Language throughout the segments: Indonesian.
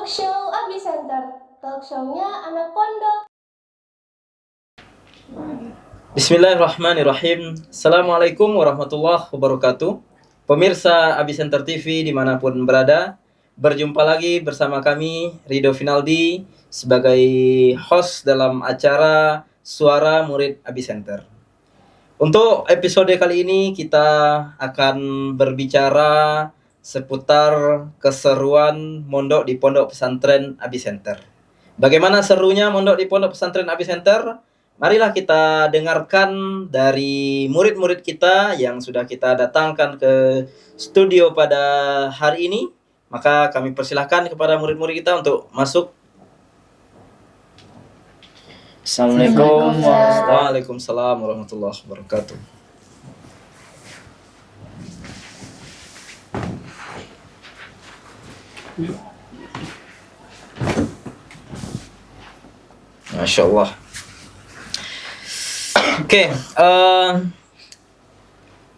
Show Abi Center, talk show-nya anak pondok. Bismillahirrahmanirrahim. Assalamualaikum warahmatullahi wabarakatuh. Pemirsa Abi Center TV dimanapun berada, berjumpa lagi bersama kami Rido Finaldi sebagai host dalam acara Suara Murid Abi Center. Untuk episode kali ini kita akan berbicara seputar keseruan mondok di Pondok Pesantren Abi Center. Bagaimana serunya mondok di Pondok Pesantren Abi Center? Marilah kita dengarkan dari murid-murid kita yang sudah kita datangkan ke studio pada hari ini. Maka kami persilahkan kepada murid-murid kita untuk masuk. Assalamualaikum. Waalaikumsalam warahmatullahi wabarakatuh. Masya Allah. Oke,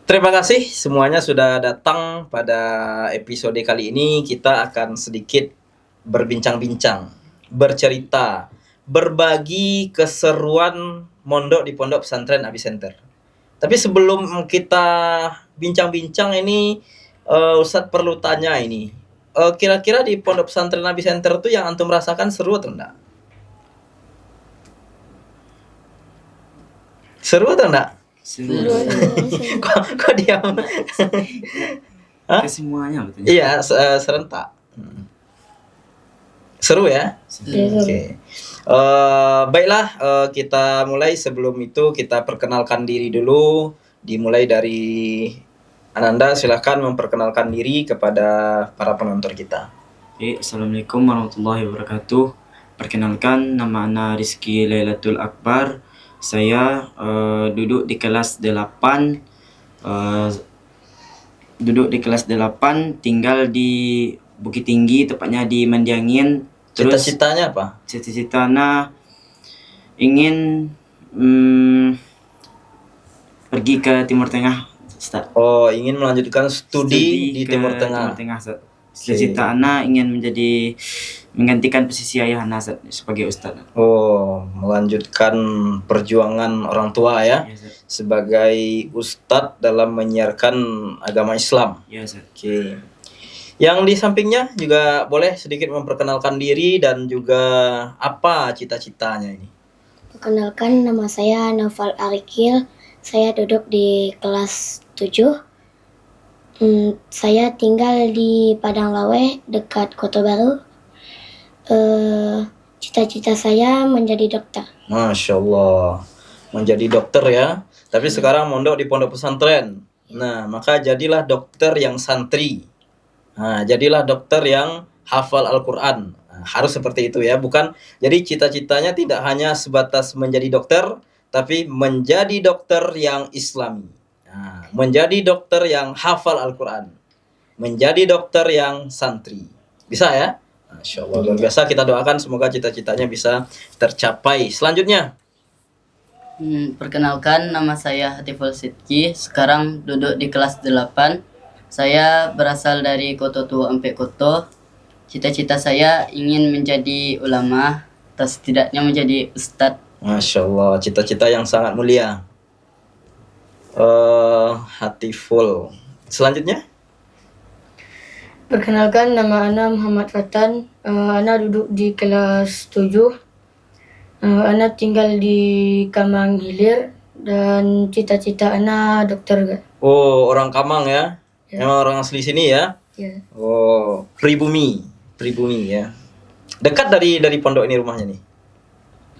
terima kasih semuanya sudah datang pada episode kali ini. Kita akan sedikit berbincang-bincang, bercerita, berbagi keseruan mondok di Pondok Pesantren Abi Center. Tapi sebelum kita bincang-bincang ini, Ustadz perlu tanya ini. Kira-kira di Pondok Pesantren Abi Center itu yang antum rasakan seru atau enggak? Seru atau enggak? Seru. Kok diam? Hah? Semuanya betul. Iya, serentak. Seru ya? Oke. Baiklah, kita mulai. Sebelum itu kita perkenalkan diri dulu. Dimulai dari Ananda, silakan memperkenalkan diri kepada para penonton kita. Assalamualaikum warahmatullahi wabarakatuh. Perkenalkan, nama Ana Rizky Lailatul Akbar. Saya duduk di kelas 8. Tinggal di Bukit Tinggi, tepatnya di Mandiangin. Terus Cita-citanya apa? cita-citanya ingin pergi ke Timur Tengah, Ustaz. Oh, ingin melanjutkan studi di ke Timur Tengah. Ustaz. Cita-cita Ana ingin menggantikan posisi ayah Ana sebagai Ustaz. Oh, melanjutkan perjuangan orang tua ya, Ya, Ustaz. sebagai ustadz dalam menyiarkan agama Islam. Ya, Ustaz. Oke. Yang di sampingnya juga boleh sedikit memperkenalkan diri dan juga apa cita-citanya ini. Perkenalkan, nama saya Naufal Arikil. Saya duduk di kelas 7. Saya tinggal di Padang Lawe, dekat Kota Baru. Cita-cita saya menjadi dokter. Masya Allah, menjadi dokter ya. Tapi sekarang mondok di pondok pesantren. Nah, maka jadilah dokter yang santri. Nah, jadilah dokter yang hafal Al-Quran. Nah, harus seperti itu ya. Bukan, jadi cita-citanya tidak hanya sebatas menjadi dokter, tapi menjadi dokter yang Islami. Nah, menjadi dokter yang hafal Al-Quran. Menjadi dokter yang santri. Bisa ya? Masya Allah, luar biasa. Kita doakan semoga cita-citanya bisa tercapai. Selanjutnya. Perkenalkan, nama saya Hatiful Sidki. Sekarang duduk di kelas 8. Saya berasal dari Koto Tua Empek Koto. Cita-cita saya ingin menjadi ulama, atau setidaknya menjadi ustadz. Masya Allah, cita-cita yang sangat mulia. Hatiful. Selanjutnya. Perkenalkan, nama Ana Muhammad Fatan. Ana duduk di kelas 7. Ana tinggal di Kamang Hilir dan cita-cita Ana dokter. Oh, orang Kamang ya? Ya. Memang orang asli sini ya? Ya. Oh, pribumi ya. Dekat dari pondok ini rumahnya nih.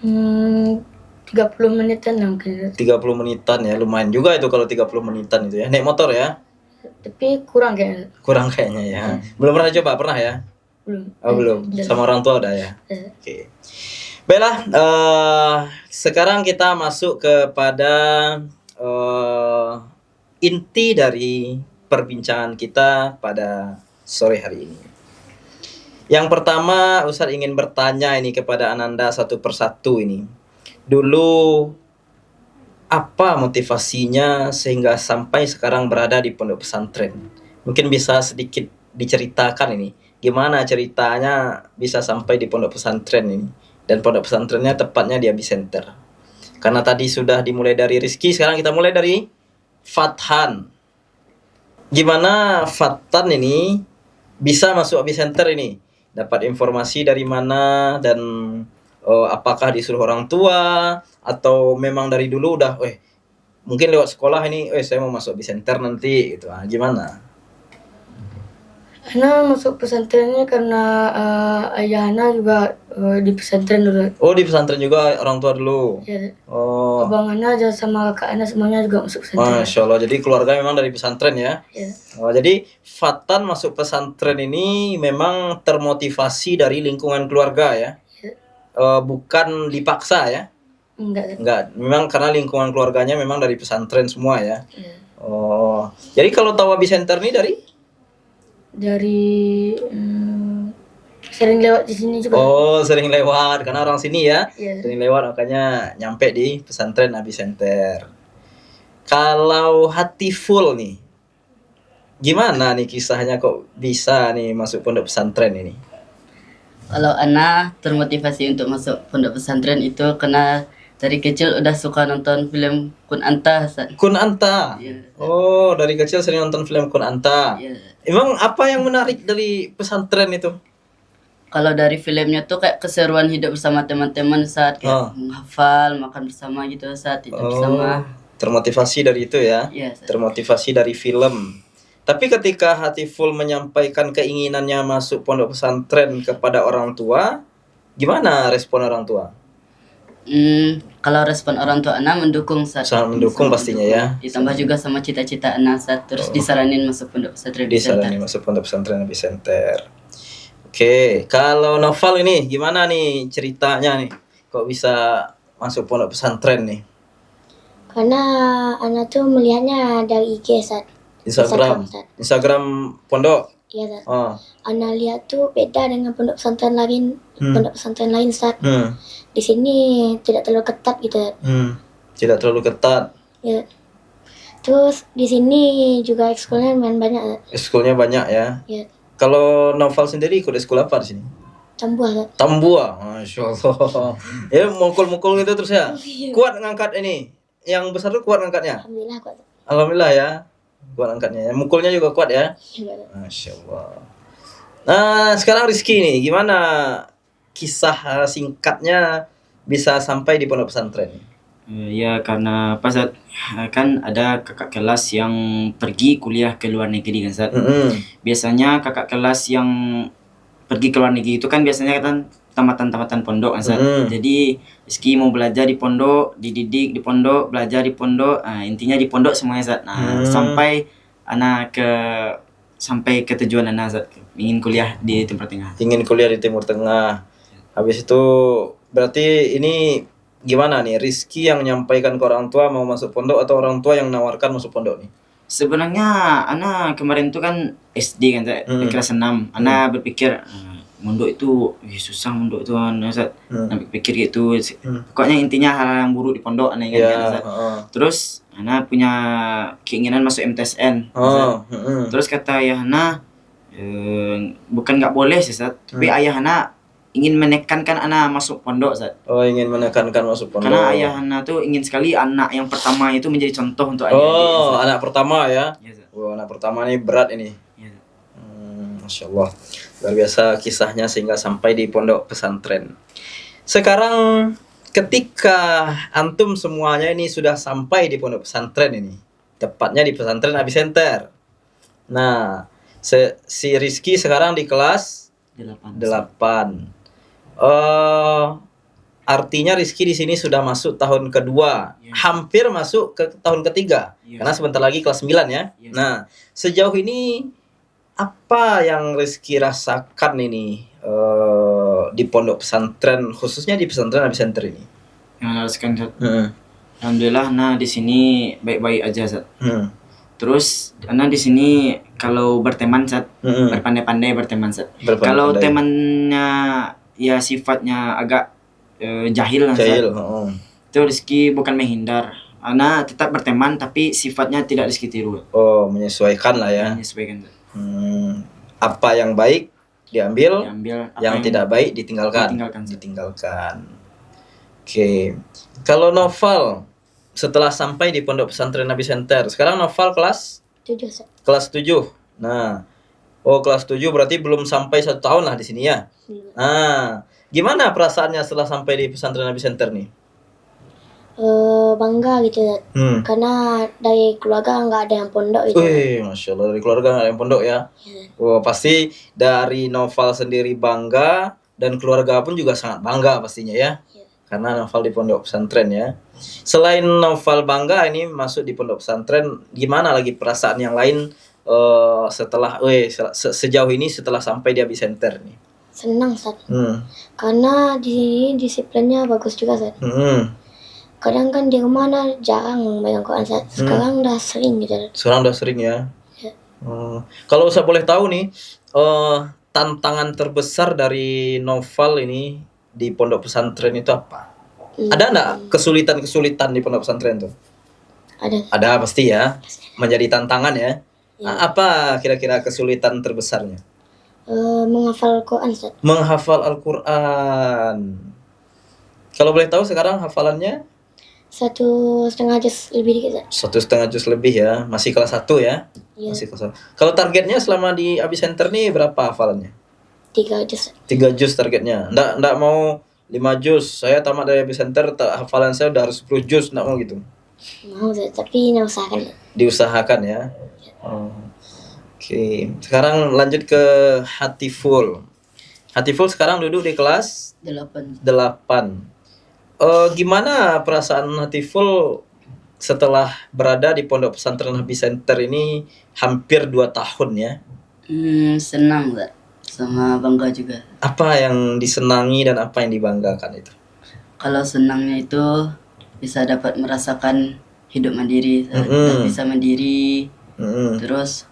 30 menitan lah mungkin. 30 menitan ya, lumayan juga itu kalau 30 menitan itu ya. Naik motor ya? Tapi kurang kayaknya. Kurang kayaknya ya. Belum pernah coba, pernah ya? Belum. Oh, belum. Sama orang tua udah ya? Oke. Baiklah, sekarang kita masuk kepada inti dari perbincangan kita pada sore hari ini. Yang pertama, Ustadz ingin bertanya ini kepada Ananda satu persatu ini. Dulu apa motivasinya sehingga sampai sekarang berada di pondok pesantren? Mungkin bisa sedikit diceritakan ini. gimana ceritanya bisa sampai di pondok pesantren ini? Dan pondok pesantrennya tepatnya di Abisenter. Karena tadi sudah dimulai dari Rizky, sekarang kita mulai dari Fathan. Gimana Fathan ini bisa masuk Abisenter ini? Dapat informasi dari mana dan apakah disuruh orang tua atau memang dari dulu udah, mungkin lewat sekolah ini, saya mau masuk Abisenter nanti gitu. Gimana? Ana masuk pesantrennya karena ayah Ana juga di pesantren dulu. Oh, di pesantren juga orang tua dulu. Ya, Oh, abang Ana dan sama kakak Ana semuanya juga masuk pesantren. Masya Allah. Jadi keluarga memang dari pesantren ya. Ya. Oh, jadi Fatan masuk pesantren ini memang termotivasi dari lingkungan keluarga ya. Ya. Bukan dipaksa ya. Enggak. Enggak, memang karena lingkungan keluarganya memang dari pesantren semua ya. Ya. Oh, jadi kalau tahu Abisenter ini Dari sering lewat di sini juga. sering lewat karena orang sini ya. Ya. Sering lewat makanya nyampe di pesantren Abisenter. Kalau hati full nih, gimana nih kisahnya kok bisa nih masuk pondok pesantren ini? Kalau Ana termotivasi untuk masuk pondok pesantren itu karena dari kecil udah suka nonton film Kun Anta, Ustaz. Kun Anta. Iya. Oh, dari kecil sering nonton film Kun Anta. Iya. Emang apa yang menarik dari pesantren itu? Kalau dari filmnya tuh kayak keseruan hidup bersama teman-teman saat kayak menghafal, makan bersama gitu saat itu bersama. Termotivasi dari itu ya. Iya, Ustaz. Termotivasi dari film. Tapi ketika Hatiful menyampaikan keinginannya masuk pondok pesantren kepada orang tua, gimana respon orang tua? Kalau respon orang tua Ana mendukung saat Sangat mendukung pastinya ya. Ditambah juga sama cita-cita Ana saat terus disaranin masuk pondok pesantren Disaranin masuk pondok pesantren Abisenter. Oke, kalau Novel ini gimana nih ceritanya nih? Kok bisa masuk pondok pesantren nih? Karena Ana tuh melihatnya dari IG, Sat. Instagram Sat. Instagram pondok. Iya, Sat. Oh. Ana lihat tuh beda dengan pondok pesantren lain. Pondok pesantren lain, Sat. Di sini tidak terlalu ketat gitu. Tidak terlalu ketat. Ya. Terus di sini juga ekskulnya main banyak. Ekskulnya banyak ya. Ya. Kalau Novel sendiri ikut ekskul apa di sini? Tambah. Tambua, masya Allah. Ya mukul-mukul gitu terus ya. Kuat ngangkat ini. Yang besar tuh kuat ngangkatnya. Alhamdulillah kuat. Alhamdulillah ya. Kuat angkatnya. Mukulnya juga kuat ya. Masya Allah. Nah sekarang Rizky nih, gimana kisah singkatnya bisa sampai di pondok pesantren? Ya karena pas kan ada kakak kelas yang pergi kuliah ke luar negeri kan Zat. Biasanya kakak kelas yang pergi ke luar negeri itu kan biasanya kan tamatan pondok kan Zat. Jadi Rizky mau belajar di pondok, dididik di pondok, belajar di pondok, intinya di pondok semuanya Zat. Nah, sampai ke tujuan anak Zat, ingin kuliah di Timur Tengah. Ingin kuliah di Timur Tengah. Habis itu berarti ini gimana nih, Rizky yang menyampaikan ke orang tua mau masuk pondok atau orang tua yang menawarkan masuk pondok nih? Sebenarnya anak kemarin itu kan SD kan Zat, kelas 6. Anak berpikir mondok itu susah, mondok itu Zat. Anak berpikir gitu. Pokoknya intinya hal yang buruk di pondok anak ingat kan Zat. Terus anak punya keinginan masuk MTSN. Terus kata ayah anak bukan nggak boleh sih Zat, tapi ayah anak ingin menekankan anak masuk pondok Zat. Oh, ingin menekankan masuk pondok. Karena ayah anak tuh ingin sekali anak yang pertama itu menjadi contoh untuk adik. Oh, anak pertama ya. Ya, Zat. Wah, anak pertama ini berat ini. Ya, Zat. Masya Allah. Luar biasa kisahnya sehingga sampai di pondok pesantren. Sekarang ketika antum semuanya ini sudah sampai di pondok pesantren ini, tepatnya di pesantren Abisenter. Nah, si Rizky sekarang di kelas 8. Artinya Rizky di sini sudah masuk tahun kedua, hampir masuk ke tahun ketiga, karena sebentar lagi kelas 9 ya. Nah, sejauh ini apa yang Rizky rasakan ini di pondok pesantren, khususnya di pesantren Abisenter ini? Yang haruskan Zat. Alhamdulillah nah di sini baik-baik aja Zat. Terus anak di sini kalau berteman Zat, berpandai-pandai berteman Zat. Kalau temannya ya sifatnya agak jahil lah Zat. Itu Rizky bukan menghindar. Anak tetap berteman tapi sifatnya tidak Rizky tiru. Oh, menyesuaikan lah ya. Menyesuaikan Zat. Apa yang baik diambil, apa yang tidak baik ditinggalkan. ditinggalkan. Ditinggalkan. Oke. Kalau Noval setelah sampai di Pondok Pesantren Nabi Center, sekarang Noval kelas 7 Ustaz. kelas 7. Nah, kelas 7 berarti belum sampai 1 tahun lah di sini ya. Nah, gimana perasaannya setelah sampai di Pesantren Nabi Center nih? Bangga gitu Ustaz. Karena dari keluarga nggak ada yang pondok gitu. Wih, Masya Allah, dari keluarga nggak ada yang pondok ya. Wah, pasti dari Noval sendiri bangga dan keluarga pun juga sangat bangga pastinya ya. Karena Noval di pondok pesantren ya. Selain Noval bangga ini masuk di pondok pesantren, gimana lagi perasaan yang lain setelah sejauh ini setelah sampai di Abi Center nih? Senang Ustaz. Karena di sini disiplinnya bagus juga Ustaz. Kadang kan di rumah jarang megang Quran Ustaz. Sekarang udah sering gitu. Sekarang udah sering ya. Ya. Kalau saya boleh tahu nih, tantangan terbesar dari Noval ini di pondok pesantren itu apa? Ada nggak kesulitan-kesulitan di pondok pesantren tuh? Ada. Ada pasti ya. Menjadi tantangan ya. Apa kira-kira kesulitan terbesarnya? Menghafal Quran Ustaz. Menghafal Al-Quran. Kalau boleh tahu sekarang hafalannya? 1,5 juz lebih dikit Ustaz. 1,5 juz lebih ya. Masih kelas 1 ya? Iya. Masih kelas 1. Kalau targetnya selama di Abi Center nih berapa hafalannya? 3 juz. 3 juz targetnya. Nggak mau 5 juz. Saya tamat dari Abi Center, hafalan saya udah harus 10 juz. Nggak mau gitu. Mau Ustaz, tapi usahakan. Diusahakan ya. Oke. Sekarang lanjut ke Hatiful. Hatiful sekarang duduk di kelas 8. 8. Gimana perasaan Hatiful setelah berada di Pondok Pesantren Nabi Center ini hampir 2 tahun ya? Senang Ustaz. Sama bangga juga. Apa yang disenangi dan apa yang dibanggakan itu? Kalau senangnya itu bisa dapat merasakan hidup mandiri, udah bisa mandiri, terus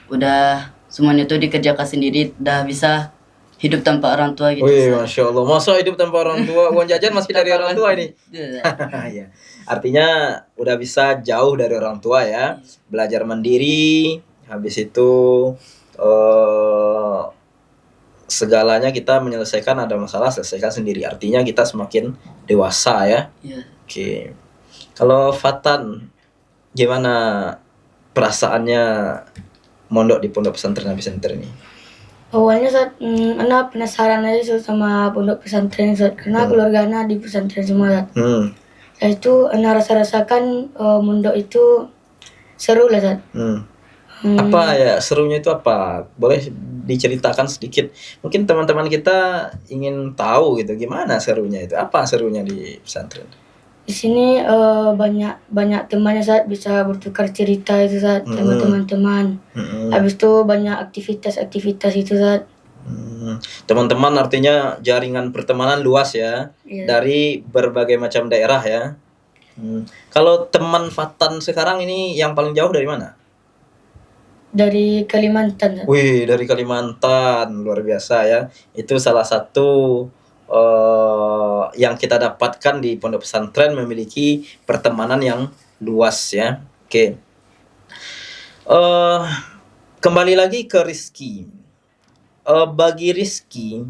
udah semuanya itu dikerjakan sendiri, udah bisa hidup tanpa orang tua gitu. Wih, Masya Allah. Masa hidup tanpa orang tua? Uang jajan masih dari orang tua ini? Ya. Artinya udah bisa jauh dari orang tua ya. Belajar mandiri. Habis itu segalanya kita menyelesaikan, ada masalah selesaikan sendiri. Artinya kita semakin dewasa ya. Oke. Kalau Fatan, gimana perasaannya mondok di Pondok Pesantren Nabi Center ini? Awalnya saat anak penasaran aja sama pondok pesantren saat karena keluarga anak di pesantren semua saat. Itu anak rasakan mondok itu seru lah saat. Apa ya serunya itu apa? Boleh diceritakan sedikit? Mungkin teman-teman kita ingin tahu gitu gimana serunya itu. Apa serunya di pesantren? Di sini banyak temannya saat bisa bertukar cerita itu saat sama teman-teman. Habis itu banyak aktivitas itu saat. Teman-teman artinya jaringan pertemanan luas ya. Dari berbagai macam daerah ya. Kalau teman Fatan sekarang ini yang paling jauh dari mana? Dari Kalimantan. Wih, dari Kalimantan, luar biasa ya. Itu salah satu yang kita dapatkan di pondok pesantren memiliki pertemanan yang luas ya. Oke. Kembali lagi ke Rizky. Bagi Rizky,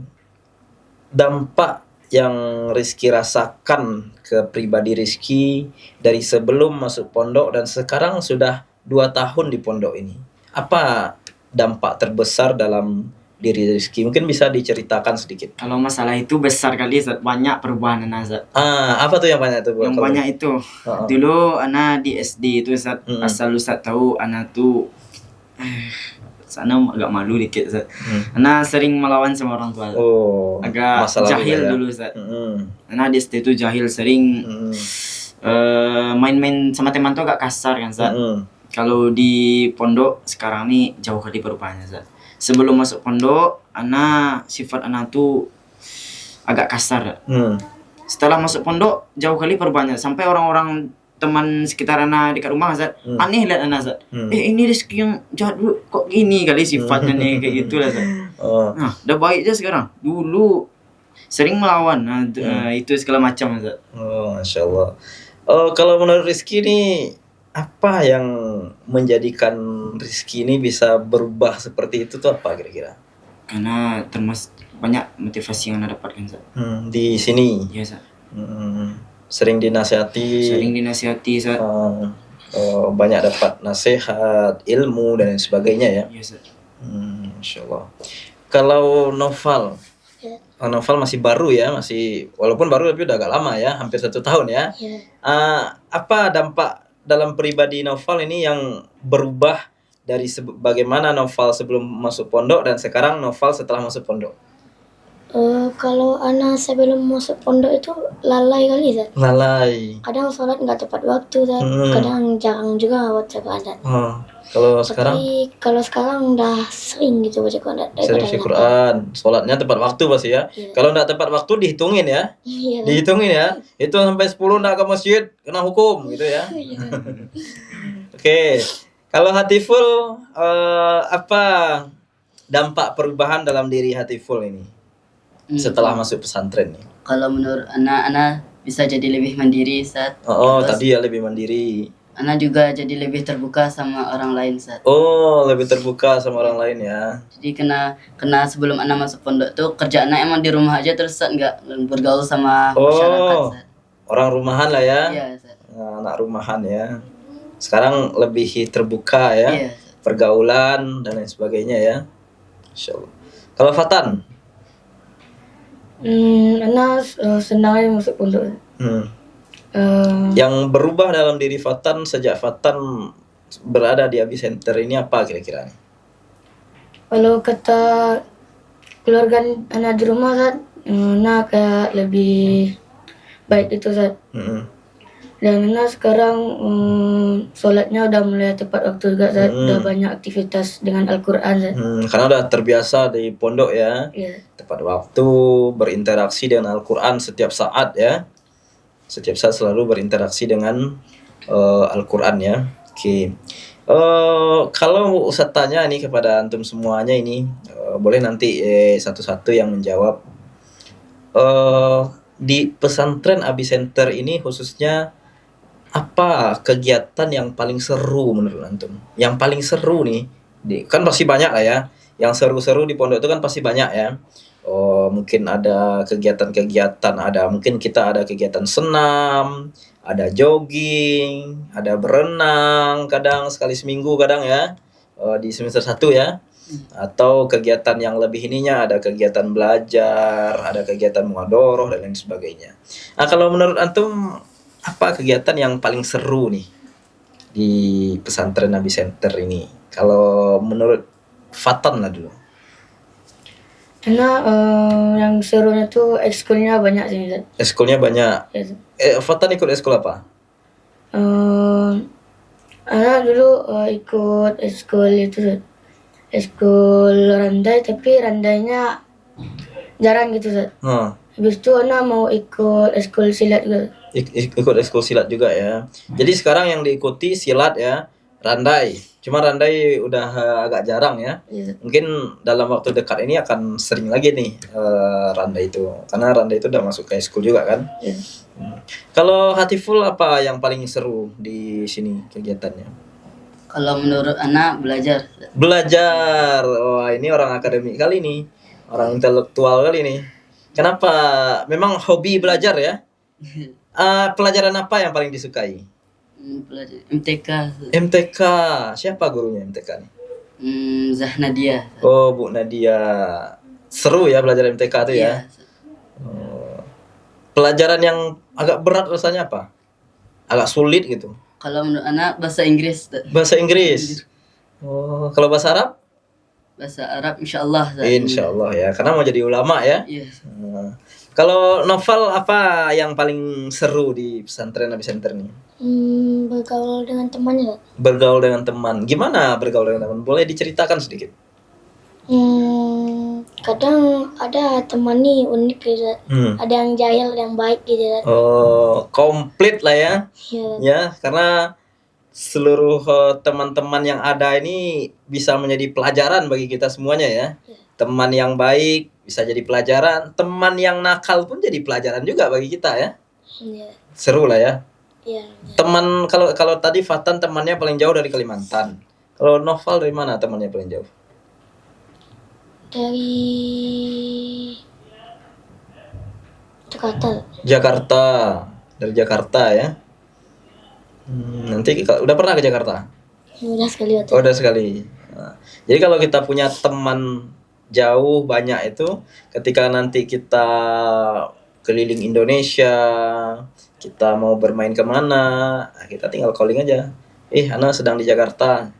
dampak yang Rizky rasakan ke pribadi Rizky dari sebelum masuk pondok dan sekarang sudah 2 tahun di pondok ini. Apa dampak terbesar dalam diri Rizky? Mungkin bisa diceritakan sedikit. Kalau masalah itu besar kali Zat, banyak perubahan anak Zat. Apa tuh yang banyak itu? Yang banyak itu. Dulu anak di SD itu Zat, asal lu Zat tahu anak tuh sana agak malu dikit Zat. Anak sering melawan sama orang tua. Agak jahil dulu Zat. Anak di SD itu jahil, sering main-main sama teman tuh agak kasar kan Zat. Kalau di pondok sekarang nih jauh kali perubahannya Zat. Sebelum masuk pondok, sifat anak tuh agak kasar. Setelah masuk pondok, jauh kali perubahannya. Sampai orang-orang teman sekitar anak dekat rumah, Zat, aneh lihat anak Zat. Ini Rizky yang jahat dulu, kok gini kali sifatnya nih, kayak gitu lah Zat. Nah, udah baik aja sekarang. Dulu sering melawan, itu segala macam Zat. Masya Allah. Kalau menurut Rizky nih, apa yang menjadikan Rizky ini bisa berubah seperti itu tuh apa kira-kira? Karena termasuk banyak motivasi yang Ana dapatkan Ustaz. Di sini. Iya Ustaz. Sering dinasihati. Sering dinasihati Ustaz. Banyak dapat nasihat, ilmu dan lain sebagainya ya. Iya Ustaz. Masya Allah. Kalau Noval, Ya. Noval masih baru ya, masih walaupun baru tapi udah agak lama ya, hampir 1 tahun ya. Ya. Apa dampak dalam pribadi Noval ini yang berubah dari bagaimana Noval sebelum masuk pondok dan sekarang Noval setelah masuk pondok? Kalau anak sebelum masuk pondok itu lalai kali Zat. Lalai. Kadang sholat nggak tepat waktu Zat. Kadang jarang juga baca Quran. Kalau sekarang? Tapi kalau sekarang udah sering gitu baca Quran. Sering baca Quran, sholatnya tepat waktu pasti ya. Iya. Kalau nggak tepat waktu dihitungin ya. Iya. Dihitungin ya. Itu sampai 10 nggak ke masjid kena hukum gitu ya. Oke. Kalau Hatiful, apa dampak perubahan dalam diri Hatiful ini setelah masuk pesantren nih? Kalau menurut anak bisa jadi lebih mandiri saat. Tadi ya lebih mandiri. Anak juga jadi lebih terbuka sama orang lain saat. Lebih terbuka sama orang lain ya. Jadi kena sebelum anak masuk pondok tuh kerja anak emang di rumah aja terus saat nggak bergaul sama masyarakat saat. Orang rumahan lah ya. Iya saat. Anak rumahan ya. Sekarang lebih terbuka ya. Iya saat. Pergaulan dan lain sebagainya ya. Insya Allah. Kalau Fatan? Anak senang aja masuk pondok. Yang berubah dalam diri Fatan sejak Fatan berada di Abi Center ini apa kira-kira? Kalau kata keluarga anak di rumah Zat, anak kayak lebih baik itu Zat. Dan anak sekarang sholatnya udah mulai tepat waktu juga Zat. Udah banyak aktivitas dengan Al-Quran Zat. Karena udah terbiasa di pondok ya. Iya. Tepat waktu, berinteraksi dengan Al-Quran setiap saat ya. Setiap saat selalu berinteraksi dengan Al-Quran ya. Oke. Kalau Ustaz tanya nih kepada antum semuanya ini, boleh nanti satu-satu yang menjawab. Di pesantren Abi Center ini khususnya apa kegiatan yang paling seru menurut antum? Yang paling seru nih, kan pasti banyak lah ya. Yang seru-seru di pondok itu kan pasti banyak ya. Mungkin ada kegiatan-kegiatan, mungkin kita ada kegiatan senam, ada jogging, ada berenang, kadang sekali seminggu kadang ya, di semester 1 ya. Atau kegiatan yang lebih ininya ada kegiatan belajar, ada kegiatan muhadharah dan lain sebagainya. Nah, kalau menurut antum apa kegiatan yang paling seru nih di pesantren Abi Center ini? Kalau menurut Fatan lah dulu. Karena yang serunya tuh ekskulnya banyak sih Zat. Ekskulnya banyak. Ya, Fatan ikut ekskul apa? anak dulu ikut ekskul itu Zat. Ekskul randai tapi randainya jarang gitu Zat. Habis itu anak mau ikut ekskul silat juga. Ikut ekskul silat juga ya. Jadi sekarang yang diikuti silat ya, randai. Cuma randai udah agak jarang ya. Iya. Mungkin dalam waktu dekat ini akan sering lagi nih randai itu. Karena randai itu udah masuk ke ekskul juga kan. Iya. Kalau Hatiful apa yang paling seru di sini kegiatannya? Kalau menurut anak belajar. Belajar. Wah, ini orang akademik kali nih. Orang intelektual kali nih. Kenapa? Memang hobi belajar ya? Pelajaran apa yang paling disukai? Pelajar MTK. MTK. Siapa gurunya MTK nih? Zahnadia. Oh, Bu Nadia. Seru ya belajar MTK tuh ya? Iya. Pelajaran yang agak berat rasanya apa? Agak sulit gitu. Kalau menurut anak bahasa Inggris. Bahasa Inggris. Oh, kalau bahasa Arab? Bahasa Arab insyaallah. Insyaallah ya, karena mau jadi ulama ya. Iya. Kalau novel apa yang paling seru di pesantren Abi Center nih? Bergaul dengan temannya. Bergaul dengan teman. Gimana bergaul dengan teman? Boleh diceritakan sedikit? Kadang ada teman nih unik gitu. Ada yang jahil, ada yang baik gitu. Oh, komplit lah ya. Iya. Ya, karena seluruh teman-teman yang ada ini bisa menjadi pelajaran bagi kita semuanya ya. Teman yang baik bisa jadi pelajaran, teman yang nakal pun jadi pelajaran juga bagi kita ya. Iya. Seru lah ya. Iya. Teman kalau tadi Fatan temannya paling jauh dari Kalimantan. Kalau Noval dari mana temannya paling jauh? Dari Jakarta. Jakarta. Dari Jakarta ya. Nanti udah pernah ke Jakarta? Udah sekali waktu. Oh, udah sekali. Nah, jadi kalau kita punya teman jauh banyak itu, ketika nanti kita keliling Indonesia, kita mau bermain kemana, nah, kita tinggal calling aja. Ana sedang di Jakarta.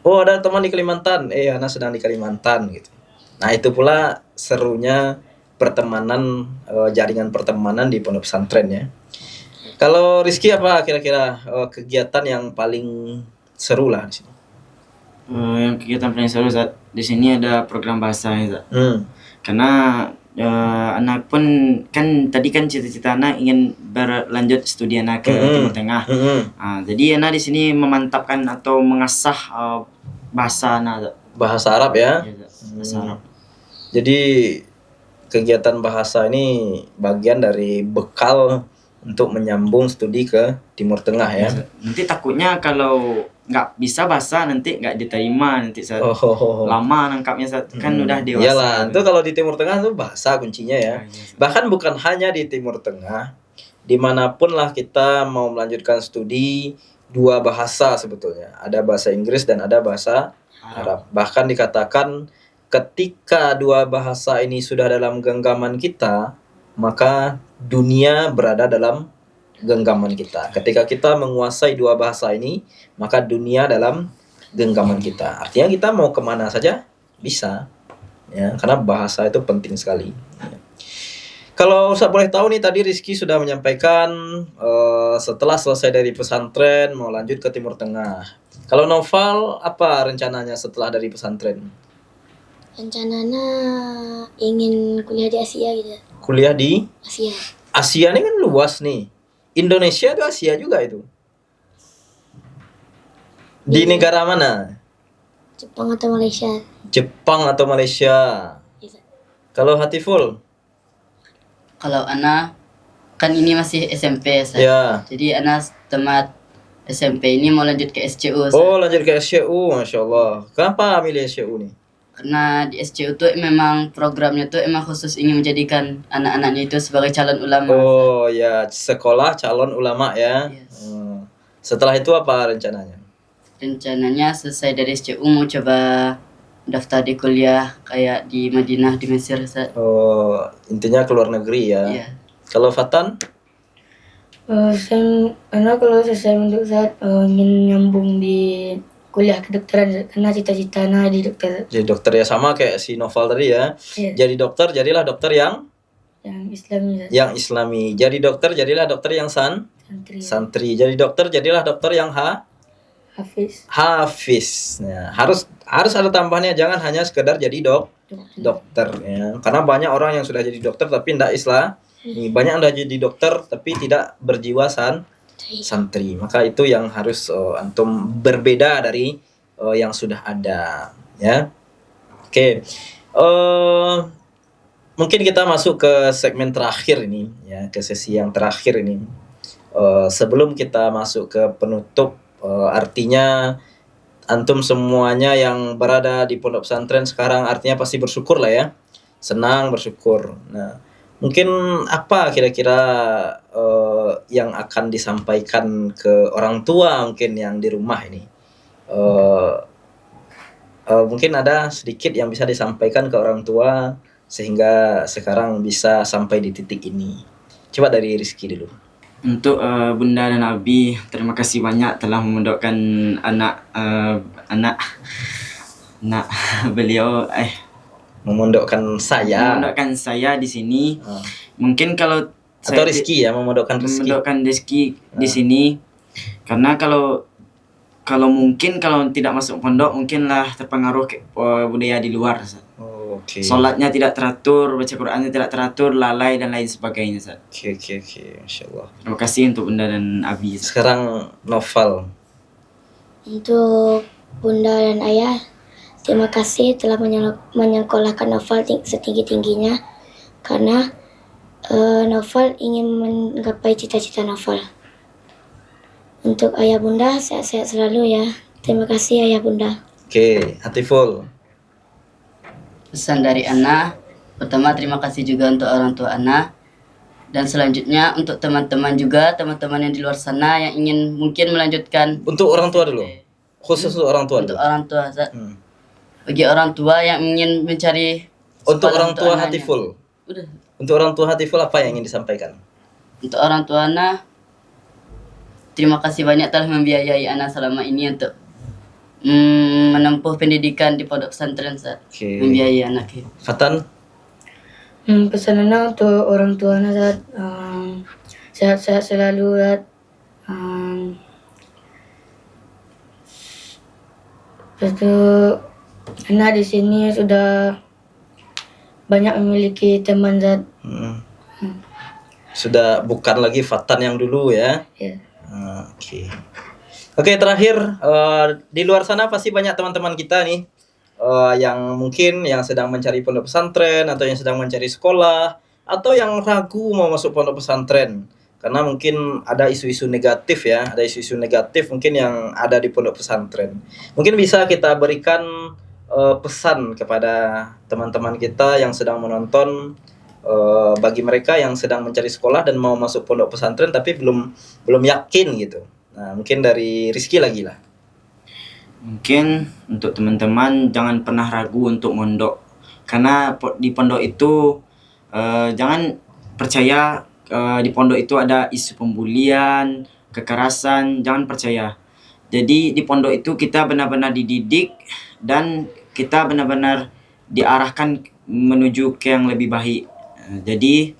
Oh, ada teman di Kalimantan. Ana sedang di Kalimantan gitu. Nah, itu pula serunya pertemanan, jaringan pertemanan di pondok pesantren ya. Kalau Rizky apa kira-kira kegiatan yang paling seru lah di sini? Yang kegiatan paling seru saat di sini ada program bahasa ya, Zat. Karena anak pun kan tadi kan cita-cita anak ingin berlanjut studi anak ke Timur Tengah. Jadi anak di sini memantapkan atau mengasah bahasa anak, Zat. Bahasa Arab ya? Ya, Zat. Bahasa Arab. Jadi kegiatan bahasa ini bagian dari bekal untuk menyambung studi ke Timur Tengah ya. Nanti takutnya kalau nggak bisa bahasa nanti nggak diterima nanti lama nangkapnya kan udah dewasa. Iyalah, itu kalau di Timur Tengah tuh bahasa kuncinya ya. Bahkan bukan hanya di Timur Tengah, dimanapun lah kita mau melanjutkan studi, 2 bahasa sebetulnya. Ada bahasa Inggris dan ada bahasa Arab. Bahkan dikatakan ketika 2 bahasa ini sudah dalam genggaman kita, maka dunia berada dalam genggaman kita. Ketika kita menguasai 2 bahasa ini, maka dunia dalam genggaman kita. Artinya kita mau kemana saja bisa, ya, karena bahasa itu penting sekali. Kalau Ustaz boleh tahu nih, tadi Rizky sudah menyampaikan setelah selesai dari pesantren mau lanjut ke Timur Tengah. Kalau Noval, apa rencananya setelah dari pesantren? Rencananya ingin kuliah di Asia gitu. Kuliah di Asia. Asia ini kan luas nih. Indonesia itu Asia juga itu. Di negara mana? Jepang atau Malaysia. Jepang atau Malaysia. Gitu. Kalau Hatiful? Kalau Ana kan ini masih SMP Ustaz. Ya. Jadi Ana tamat SMP ini mau lanjut ke SCU Ustaz. Oh, lanjut ke SCU, Masya Allah. Kenapa milih SCU nih? Karena di SCU tuh memang programnya tuh emang khusus ingin menjadikan anak-anaknya itu sebagai calon ulama. Oh ya, sekolah calon ulama ya. Yes. Setelah itu apa rencananya? Rencananya selesai dari SCU mau coba daftar di kuliah kayak di Madinah, di Mesir Ustaz. Oh, intinya ke luar negeri ya. Iya. Kalau Fatan? Karena kalau selesai untuk saat ingin nyambung di kuliah kedokteran karena cita-cita di dokter. Jadi dokter ya, sama kayak si Noval tadi ya. Iya. Jadi dokter, jadilah dokter yang Islami. yang Islami. Jadi dokter, jadilah dokter yang santri. Jadi dokter, jadilah dokter yang Hafiz. Nah, harus ada tambahannya, jangan hanya sekedar jadi dokter ya. Karena banyak orang yang sudah jadi dokter tapi tidak Islami. Banyak yang sudah jadi dokter tapi tidak berjiwa santri. Maka itu yang harus antum berbeda dari yang sudah ada ya. Oke. Mungkin kita masuk ke segmen terakhir ini ya, ke sesi yang terakhir ini. Sebelum kita masuk ke penutup, artinya antum semuanya yang berada di pondok pesantren sekarang artinya pasti bersyukur lah ya. Senang, bersyukur. Nah, mungkin apa kira-kira yang akan disampaikan ke orang tua mungkin yang di rumah ini? Mungkin ada sedikit yang bisa disampaikan ke orang tua sehingga sekarang bisa sampai di titik ini. Coba dari Rizky dulu. Untuk Bunda dan Abi, terima kasih banyak telah memondokkan anak beliau Memondokkan saya di sini. Mungkin kalau atau Rizky ya, memondokkan Rizky di sini, karena kalau mungkin kalau tidak masuk pondok mungkinlah terpengaruh budaya di luar. Oke. Sholatnya tidak teratur, baca Qurannya tidak teratur, lalai dan lain sebagainya. Oke, Masya Allah. Terima kasih untuk Bunda dan Abi. Sekarang Noval. Untuk Bunda dan Ayah, terima kasih telah menyekolahkan Noval setinggi-tingginya karena Noval ingin menggapai cita-cita Noval. Untuk Ayah Bunda, sehat-sehat selalu ya. Terima kasih Ayah Bunda. Oke, Hatiful. pesan dari Ana, pertama terima kasih juga untuk orang tua Ana. Dan selanjutnya untuk teman-teman juga, teman-teman yang di luar sana yang ingin mungkin melanjutkan. Untuk orang tua dulu. Khusus untuk orang tua Untuk dulu. orang tua, Ustaz. Bagi orang tua yang ingin mencari Untuk sekolah orang tua anaknya. Hatiful. Udah. Untuk orang tua Hatiful apa yang ingin disampaikan? Untuk orang tua Ana, terima kasih banyak telah membiayai Ana selama ini untuk menempuh pendidikan di pondok pesantren, Ustaz. Oke. Membiayai anak. Fatan? Pesan Ana untuk orang tua Ana Zat, sehat-sehat selalu Zat. Lepas itu Ana di sini sudah banyak memiliki teman Zat. Sudah bukan lagi Fatan yang dulu ya. Ya. Oke. Oke, terakhir di luar sana pasti banyak teman-teman kita nih yang mungkin yang sedang mencari pondok pesantren atau yang sedang mencari sekolah atau yang ragu mau masuk pondok pesantren karena mungkin ada isu-isu negatif ya, ada isu-isu negatif mungkin yang ada di pondok pesantren. Mungkin bisa kita berikan pesan kepada teman-teman kita yang sedang menonton bagi mereka yang sedang mencari sekolah dan mau masuk pondok pesantren tapi belum yakin gitu. Nah, mungkin dari Rizky lagi lah. Mungkin untuk teman-teman jangan pernah ragu untuk mondok. Karena di pondok itu jangan percaya di pondok itu ada isu pembulian, kekerasan, jangan percaya. Jadi di pondok itu kita benar-benar dididik dan kita benar-benar diarahkan menuju ke yang lebih baik. Jadi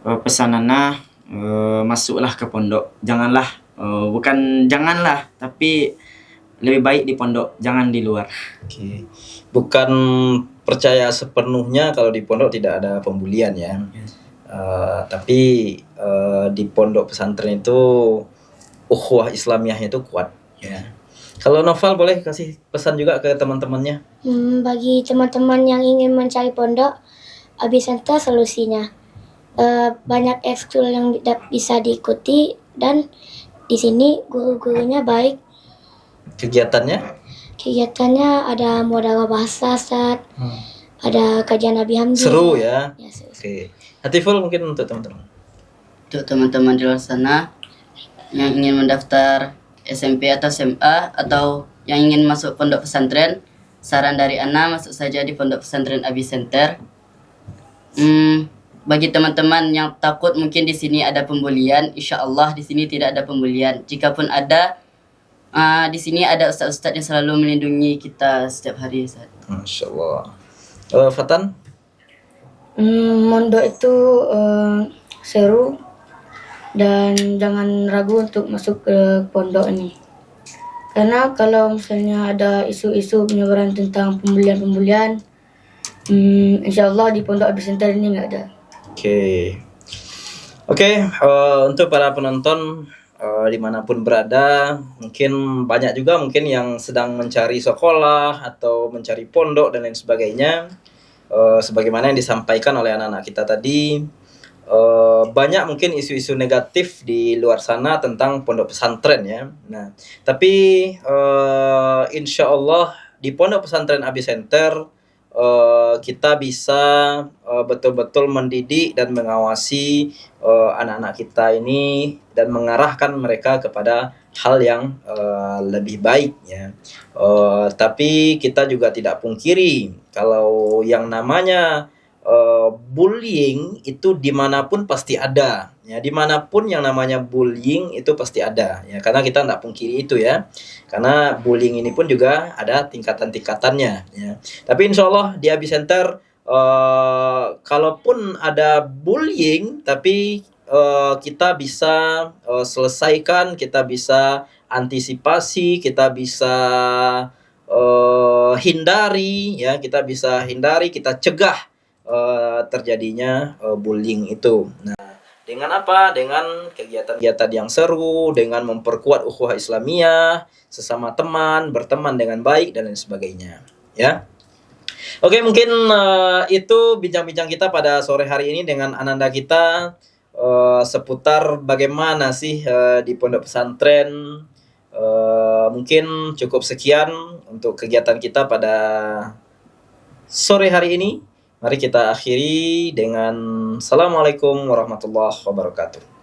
pesan Ana, masuklah ke pondok. Janganlah, tapi lebih baik di pondok, jangan di luar. Oke. Bukan percaya sepenuhnya kalau di pondok tidak ada pembulian ya. Tapi di pondok pesantren itu ukhuwah Islamiyahnya itu kuat ya. Kalau Noval boleh kasih pesan juga ke teman-temannya. Bagi teman-teman yang ingin mencari pondok, Abisenter solusinya. Banyak ekskul yang bisa diikuti dan di sini guru-gurunya baik. Kegiatannya ada mudalah bahasa Ustaz, ada kajian Nabi Hamdi. Seru ya. Ya, seru. Oke. Hatiful mungkin untuk teman-teman. Untuk teman-teman di luar sana yang ingin mendaftar SMP atau SMA atau yang ingin masuk pondok pesantren, saran dari Ana masuk saja di pondok pesantren Abisenter. Bagi teman-teman yang takut mungkin di sini ada pembulian, insya Allah di sini tidak ada pembulian. Jikapun ada, di sini ada ustaz-ustaz yang selalu melindungi kita setiap hari. Masya Allah. Fatan? Mondok itu seru dan jangan ragu untuk masuk ke pondok ini. Karena kalau misalnya ada isu-isu penyebaran tentang pembulian, insya Allah di pondok Abisenter ini nggak ada. Oke, untuk para penonton dimanapun berada, mungkin banyak juga mungkin yang sedang mencari sekolah atau mencari pondok dan lain sebagainya. Sebagaimana yang disampaikan oleh anak-anak kita tadi, banyak mungkin isu-isu negatif di luar sana tentang pondok pesantren ya. Nah, tapi insya Allah di pondok pesantren Abisenter kita bisa betul-betul mendidik dan mengawasi anak-anak kita ini dan mengarahkan mereka kepada hal yang lebih baik ya. Tapi kita juga tidak pungkiri kalau yang namanya bullying itu dimanapun pasti ada ya, dimanapun yang namanya bullying itu pasti ada ya, karena kita tidak pungkiri itu ya, karena bullying ini pun juga ada tingkatan-tingkatannya ya. Tapi insya Allah di Abisenter kalaupun ada bullying tapi kita bisa selesaikan, kita bisa antisipasi, kita bisa hindari ya, kita bisa hindari, kita cegah terjadinya bullying itu. Nah, dengan apa? Dengan kegiatan-kegiatan yang seru, dengan memperkuat ukhuwah Islamiyah, sesama teman, berteman dengan baik dan lain sebagainya. Ya. Oke, mungkin itu bincang-bincang kita pada sore hari ini dengan ananda kita seputar bagaimana sih di pondok pesantren. Mungkin cukup sekian untuk kegiatan kita pada sore hari ini. Mari kita akhiri dengan Assalamualaikum warahmatullahi wabarakatuh.